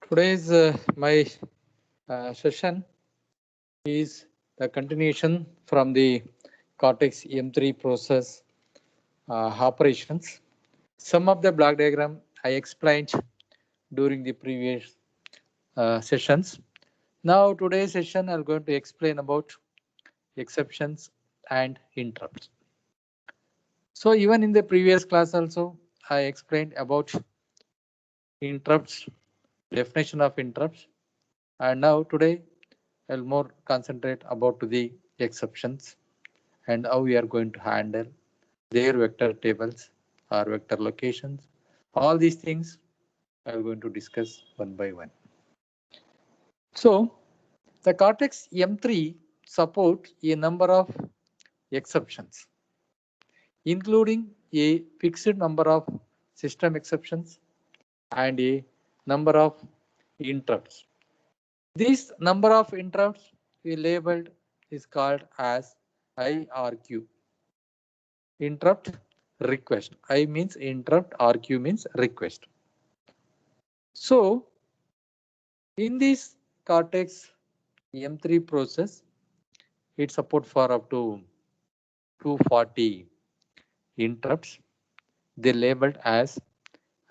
Today's my session is the continuation from the Cortex M3 process operations. Some of the block diagram I explained during the previous sessions. Now today's session I'm going to explain about exceptions and interrupts. So even in the previous class also I explained about interrupts, definition of interrupts, and now today I'll more concentrate about the exceptions and how we are going to handle their vector tables or vector locations. All these things I'm going to discuss one by one. So the Cortex M3 supports a number of exceptions, including a fixed number of system exceptions and a number of interrupts. This number of interrupts we labeled is called as IRQ. Interrupt request. I means interrupt, RQ means request. So in this Cortex M3 process, it support for up to 240 interrupts. They labeled as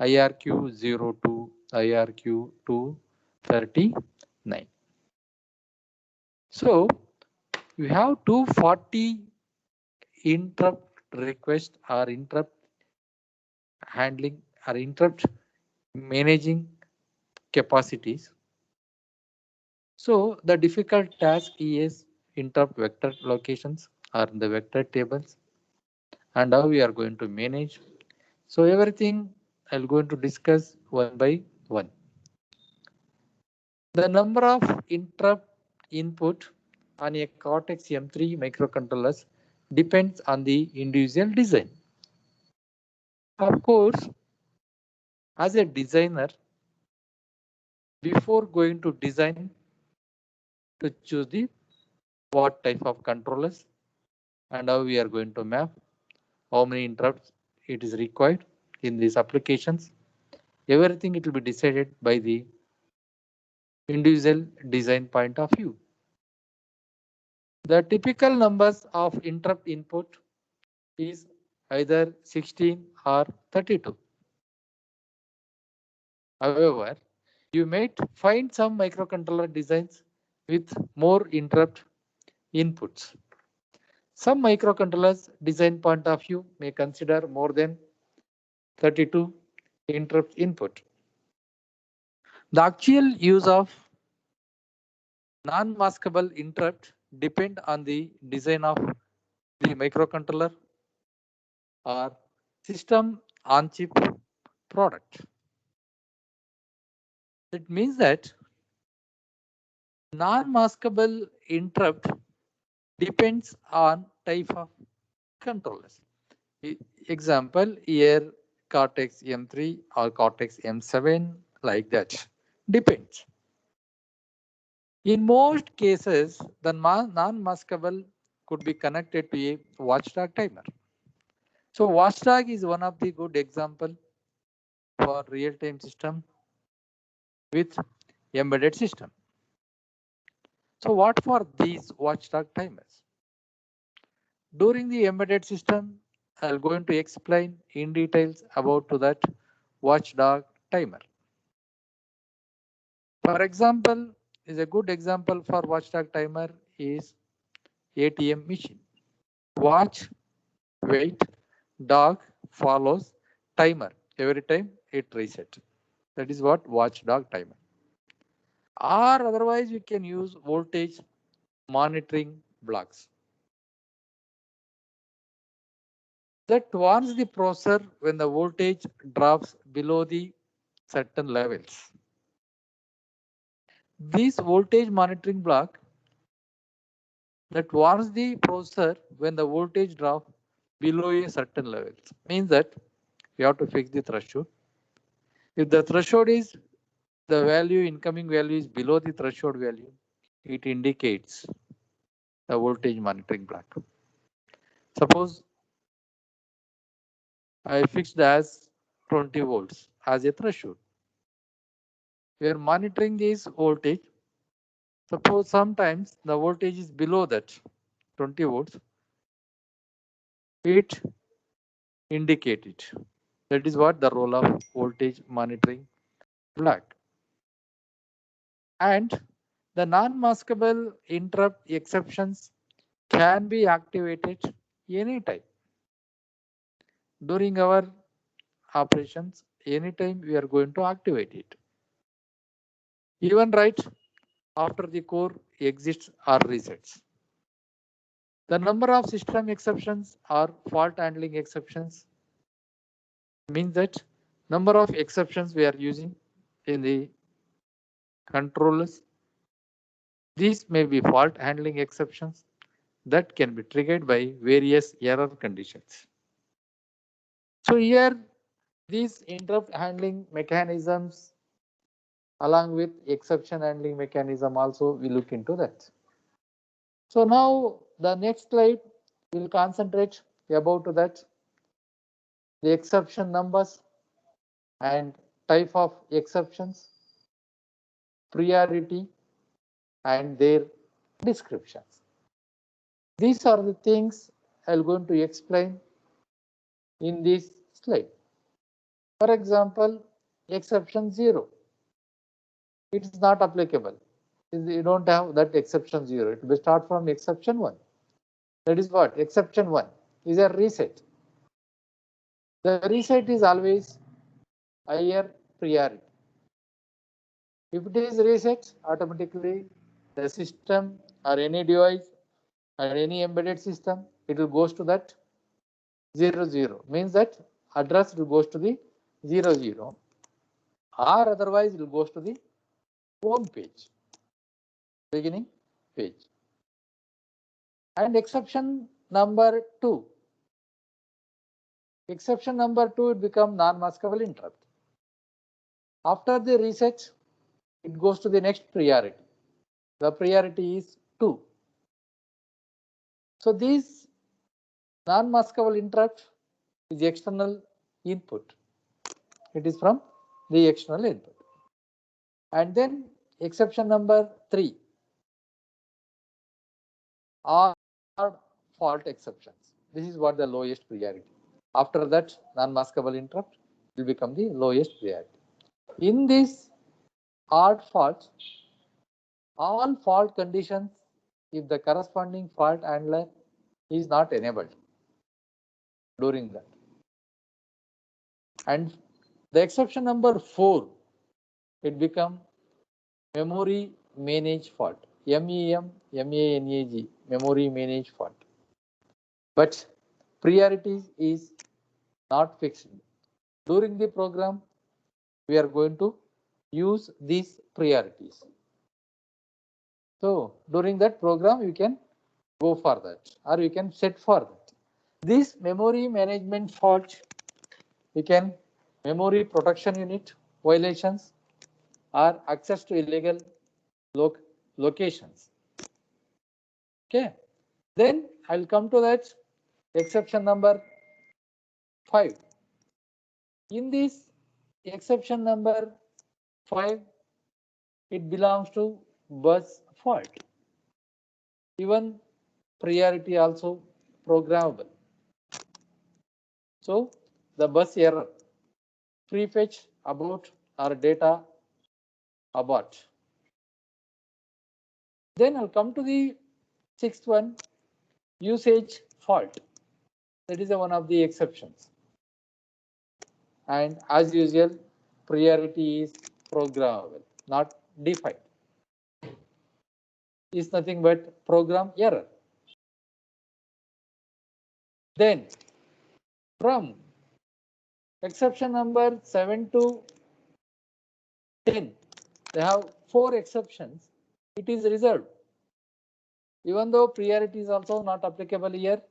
IRQ0 to IRQ239. So we have 240 interrupt request or interrupt handling or interrupt managing capacities. So the difficult task is interrupt vector locations or the vector tables and how we are going to manage. So everything I'm going to discuss one by one. The number of interrupt input on a Cortex M3 microcontrollers depends on the individual design. Of course, as a designer, before going to design, to choose the what type of controllers and how we are going to map, how many interrupts it is required in these applications. Everything it will be decided by the individual design point of view. The typical numbers of interrupt input is either 16 or 32. However, you might find some microcontroller designs with more interrupt inputs. Some microcontrollers design point of view may consider more than 32 interrupt input. The actual use of non-maskable interrupt depend on the design of the microcontroller or system on chip product. It means that non-maskable interrupt depends on type of controllers. Example here Cortex M3 or Cortex M7 like that. Depends. In most cases, the non-maskable could be connected to a watchdog timer. So watchdog is one of the good example for real-time system with embedded system. So what for these watchdog timers? During the embedded system, I'll going to explain in details about to that watchdog timer. For example, is a good example for watchdog timer is ATM machine. Watch, wait, dog follows timer. Every time it resets. That is what watchdog timer. Or otherwise we can use voltage monitoring blocks. That warns the processor when the voltage drops below the certain levels. This voltage monitoring block that warns the processor when the voltage drop below a certain level means that you have to fix the threshold. If the threshold is the value, incoming value is below the threshold value, it indicates the voltage monitoring block. Suppose I fixed as 20 volts as a threshold. We are monitoring this voltage. Suppose sometimes the voltage is below that 20 volts. It indicates it. That is what the role of voltage monitoring flag. And the non-maskable interrupt exceptions can be activated anytime during our operations. Anytime we are going to activate it, even right after the core exits or resets. The number of system exceptions or fault handling exceptions means that number of exceptions we are using in the controllers. These may be fault handling exceptions that can be triggered by various error conditions. So here these interrupt handling mechanisms along with exception handling mechanism also we look into that. So now the next slide will concentrate about that, the exception numbers and type of exceptions, priority and their descriptions. These are the things I'm going to explain in this slide. For example, exception 0, it is not applicable. You don't have that exception 0. It will start from exception 1. That is what? Exception 1 is a reset. The reset is always higher priority. If it is reset, automatically the system or any device or any embedded system, it will goes to that 00. Means that address will goes to the 00, or otherwise it will goes to the home page, beginning page. And exception number 2. Exception number 2, it become non-maskable interrupt. After the reset, it goes to the next priority. The priority is 2. So these non-maskable interrupt is external input. It is from the external input. And then exception number 3 are fault exceptions. This is what the lowest priority. After that, non-maskable interrupt will become the lowest priority. In this hard fault, all fault conditions, if the corresponding fault handler is not enabled during that. And the exception number 4, it become memory manage fault. MEMANAG, memory manage fault. But priority is not fixed. During the program, we are going to use these priorities. So during that program, you can go for that, or you can set for that. This memory management fault, you can memory protection unit violations or access to illegal locations. Okay, then I'll come to that exception number 5. In this exception number 5, it belongs to bus fault. Even priority also programmable. So the bus error, prefetch about or data abort. Then I'll come to the 6th one, usage fault. That is one of the exceptions. And as usual, priority is programmable, not defined. Is nothing but program error. Then from exception number 7 to 10, they have 4 exceptions. It is reserved. Even though priority is also not applicable here,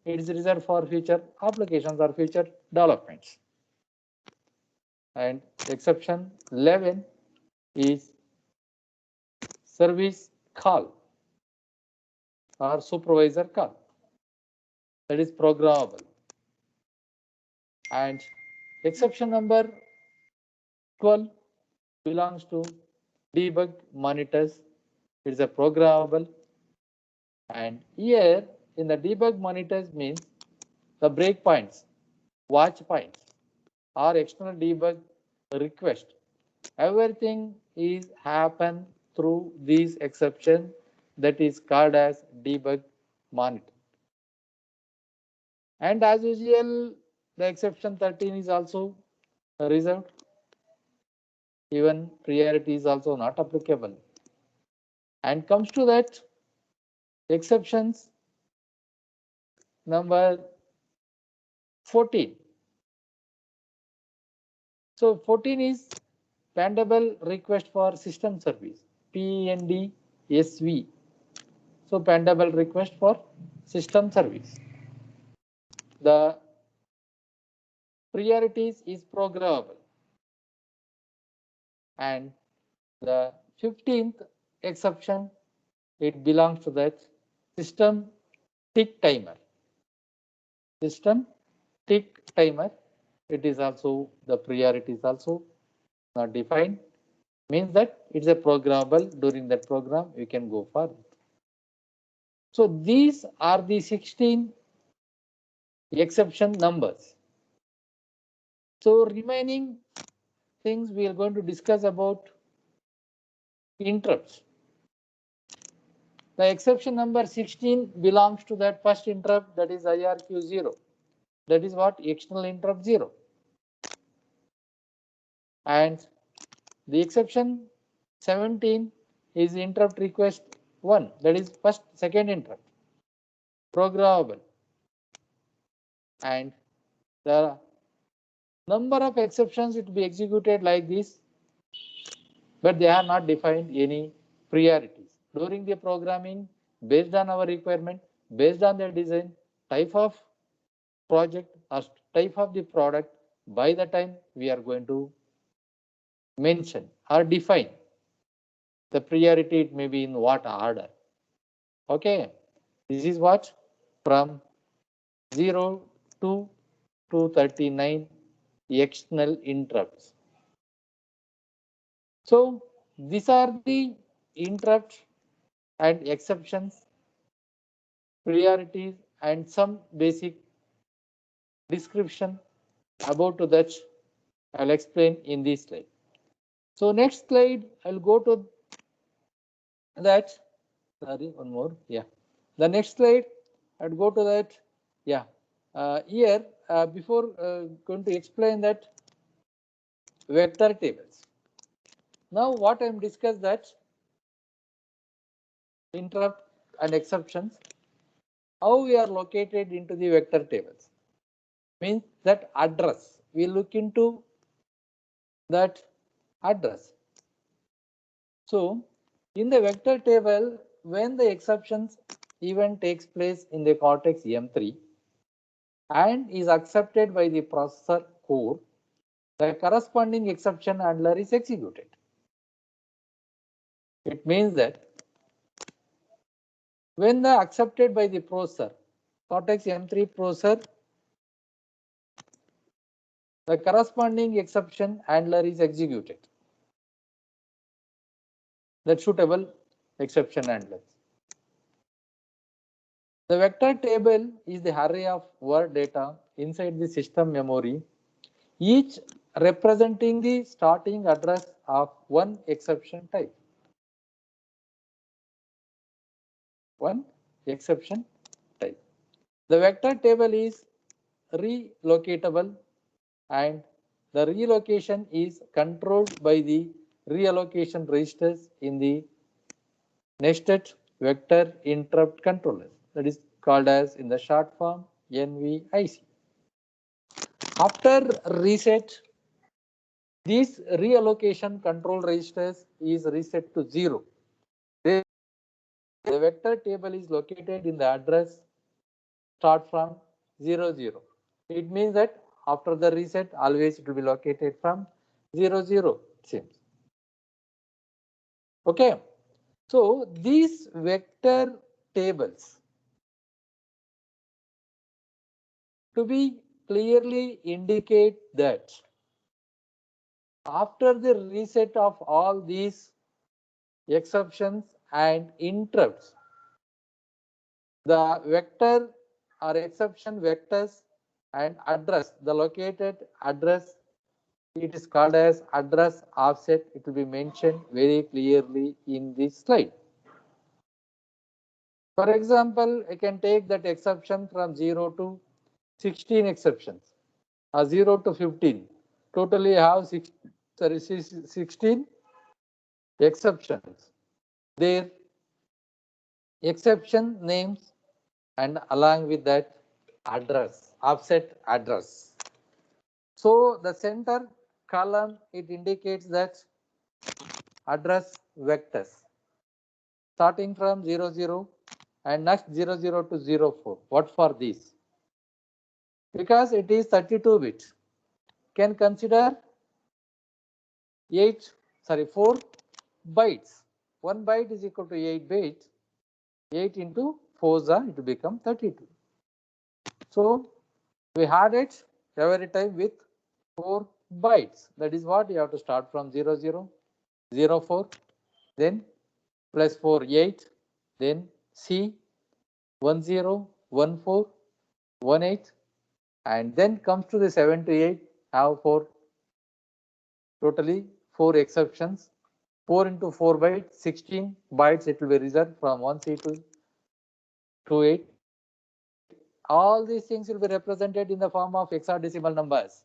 it is reserved for future applications or future developments. And exception 11 is service call or supervisor call. That is programmable. And exception number 12, belongs to debug monitors. It's a programmable, and here in the debug monitors means the breakpoints, watch points, or external debug request. Everything is happen through these exception that is called as debug monitor. And as usual, the exception 13 is also reserved. Even priority is also not applicable. And comes to that exceptions number 14. So 14 is pendable request for system service, PNDSV. So pendable request for system service. The priorities is programmable, and the 15th exception, it belongs to that system tick timer. System tick timer, it is also the priority is also not defined, means that it's a programmable. During that program you can go for it. So these are the 16 exception numbers. So remaining things we are going to discuss about interrupts. The exception number 16 belongs to that first interrupt, that is IRQ0. That is what? External interrupt 0. And the exception 17 is interrupt request 1. That is second interrupt. Programmable. And the number of exceptions it will be executed like this, but they are not defined any priorities. During the programming, based on our requirement, based on the design, type of project or type of the product, by the time we are going to mention or define the priority, it may be in what order. Okay, this is what from 0 to 239 external interrupts. So these are the interrupts and exceptions, priorities, and some basic description about to that I'll explain in this slide. So next slide I'll go to that. Sorry, one more. Yeah, the next slide I'd go to that. Yeah, here before going to explain that vector tables. Now what I'm discussed that interrupt and exceptions, how we are located into the vector tables, means that address. We look into that address. So in the vector table, when the exceptions event takes place in the cortex M3 and is accepted by the processor core, the corresponding exception handler is executed. It means that when the accepted by the processor, cortex M3 processor, the corresponding exception handler is executed. That suitable exception handlers. The vector table is the array of word data inside the system memory, each representing the starting address of one exception type. One exception type. The vector table is relocatable, and the relocation is controlled by the reallocation registers in the nested vector interrupt controller. That is called as in the short form NVIC. After reset, this reallocation control registers is reset to 0. The vector table is located in the address start from 0, 0. It means that after the reset, always it will be located from 0, 0. It seems. Okay. So these vector tables to be clearly indicate that After the reset of all these exceptions and interrupts, the vector or exception vectors and address, the located address, it is called as address offset. It will be mentioned very clearly in this slide. For example, I can take that exception from 0 to 16 exceptions, or 0 to 15. Totally I have 16 exceptions. Their exception names and along with that address, offset address. So the center column, it indicates that address vectors starting from 00 and next 00 to 04. What for this? Because it is 32 bit, can consider 4 bytes. 1 byte is equal to 8 bits. 8 into 4 it will become 32. So we had it every time with 4 bytes. That is what you have to start from 00, 04, then plus 4, 8, then C, 10, 14, 18, and then comes to the 7 to 8, have 4, totally 4 exceptions. 4 into 4 bytes, 16 bytes it will be reserved from 1C to 8. All these things will be represented in the form of hexadecimal numbers.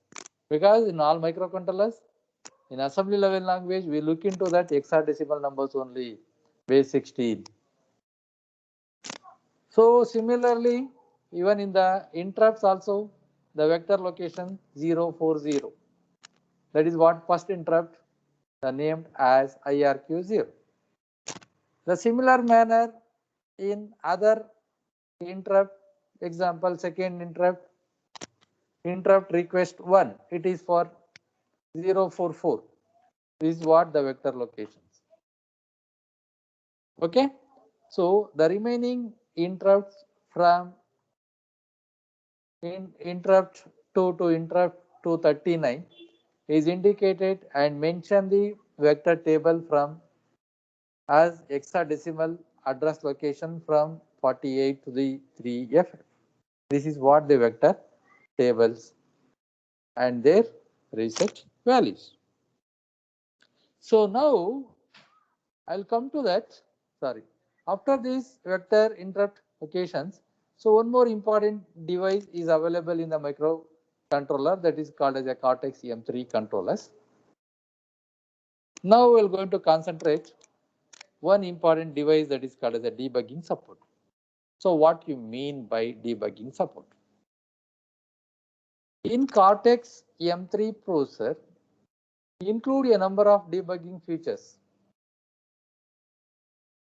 Because in all microcontrollers, in assembly level language, we look into that hexadecimal numbers only, base 16. So similarly, even in the interrupts also, the vector location 040. That is what first interrupt named as IRQ0. The similar manner in other interrupt, example second interrupt, interrupt request 1, it is for 044. This is what the vector locations. Okay, so the remaining interrupts from interrupt 2 to interrupt 239 is indicated and mention the vector table from as hexadecimal address location from 48 to the 3F. This is what the vector tables and their reset values. So now I'll come to that. Sorry. After these vector interrupt locations, so one more important device is available in the microcontroller, that is called as a Cortex M3 controllers. Now we're going to concentrate one important device that is called as a debugging support. So what you mean by debugging support? In Cortex M3 processor, include a number of debugging features.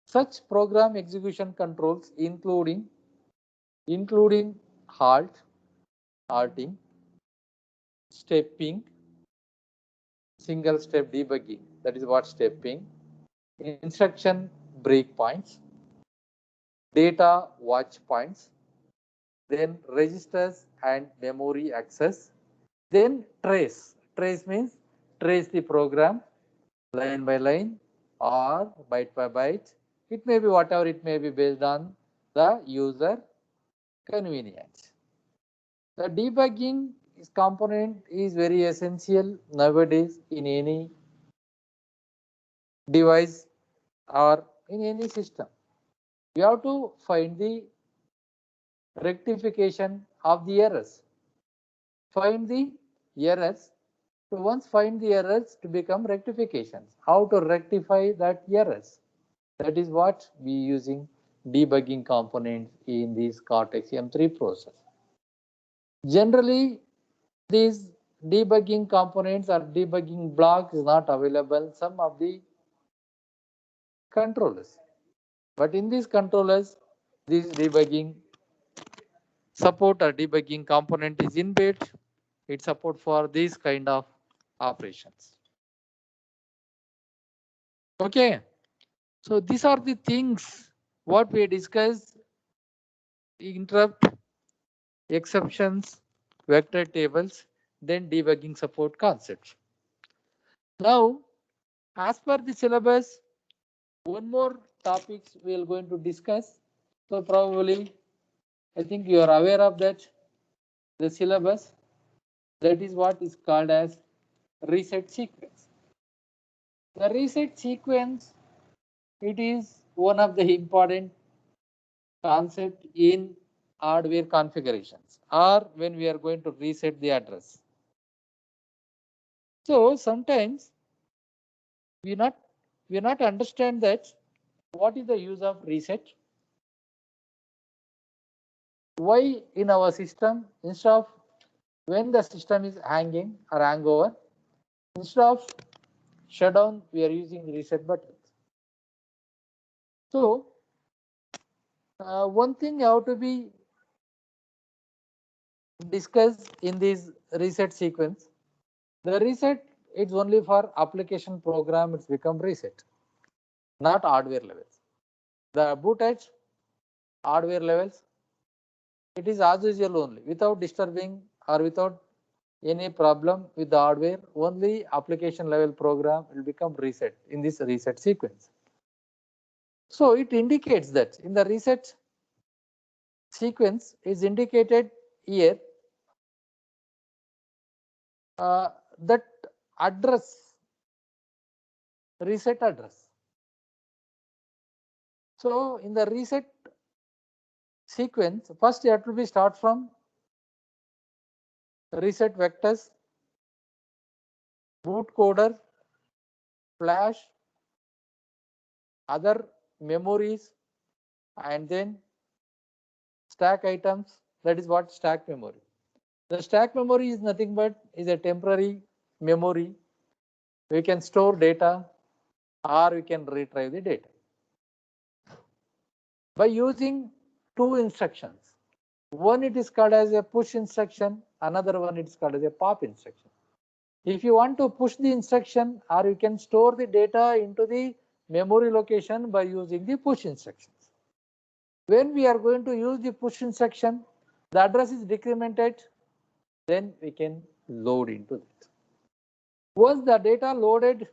Such program execution controls including halt, halting, stepping, single step debugging, that is what stepping, instruction breakpoints, data watch points, then registers and memory access, then trace. Trace means trace the program line by line or byte by byte. It may be whatever it may be based on the user convenience. The debugging component is very essential nowadays in any device or in any system. You have to find the rectification of the errors. Find the errors. So once find the errors to become rectifications. How to rectify that errors? That is what we using debugging components in this Cortex M3 process. Generally, these debugging components or debugging blocks is not available in some of the controllers. But in these controllers, this debugging support or debugging component is inbuilt. It support for these kind of operations. Okay. So these are the things what we discussed: interrupt, exceptions, vector tables, then debugging support concepts. Now, as per the syllabus, one more topics we are going to discuss. So probably, I think you are aware of that, the syllabus. That is what is called as reset sequence. The reset sequence, it is one of the important concept in hardware configurations or when we are going to reset the address. So sometimes we not understand that what is the use of reset. Why in our system, instead of when the system is hanging or hangover, instead of shutdown, we are using reset buttons. So one thing you have to be discussed in this reset sequence. The reset is only for application program, it's become reset, not hardware levels. The boot edge hardware levels, it is as usual only, without disturbing or without any problem with the hardware, only application level program will become reset in this reset sequence. So it indicates that in the reset sequence is indicated here that address, reset address. So in the reset sequence, first you have to be start from reset vectors, boot coder, flash, other memories, and then stack items. That is what stack memory. The stack memory is nothing but is a temporary memory. We can store data or we can retrieve the data by using two instructions. One it is called as a push instruction, another one it is called as a pop instruction. If you want to push the instruction or you can store the data into the memory location by using the push instructions. When we are going to use the push instruction, the address is decremented, then we can load into it. Once the data loaded